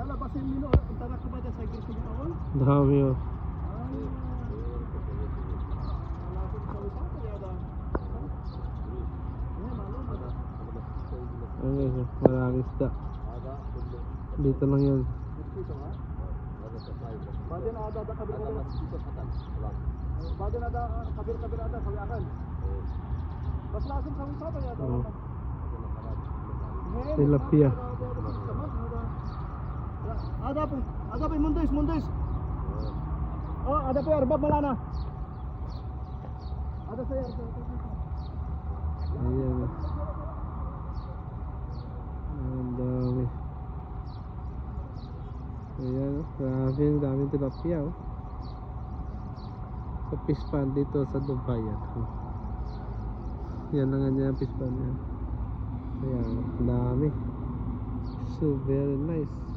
Lalabasin mo tarak ko ba sa iglesia ni Awal? Dami oh. Ayun guys, maraming isda. Dito lang yan. Badan ada kabir-kabir. Badan ada kabir-kabir ada sawi akan. Bas langsung sawi apa ya? Oh. Tilapia. Ada pa mundis. Oh, ada pa arbab malana. Ada saya. Ayan. Ang dami. Ayan, grabe, ang daming tilapia oh. Sa fish pond dito sa Dubai yan. Yan lang nga fish pond yan. Ayan, ang dami. So very nice.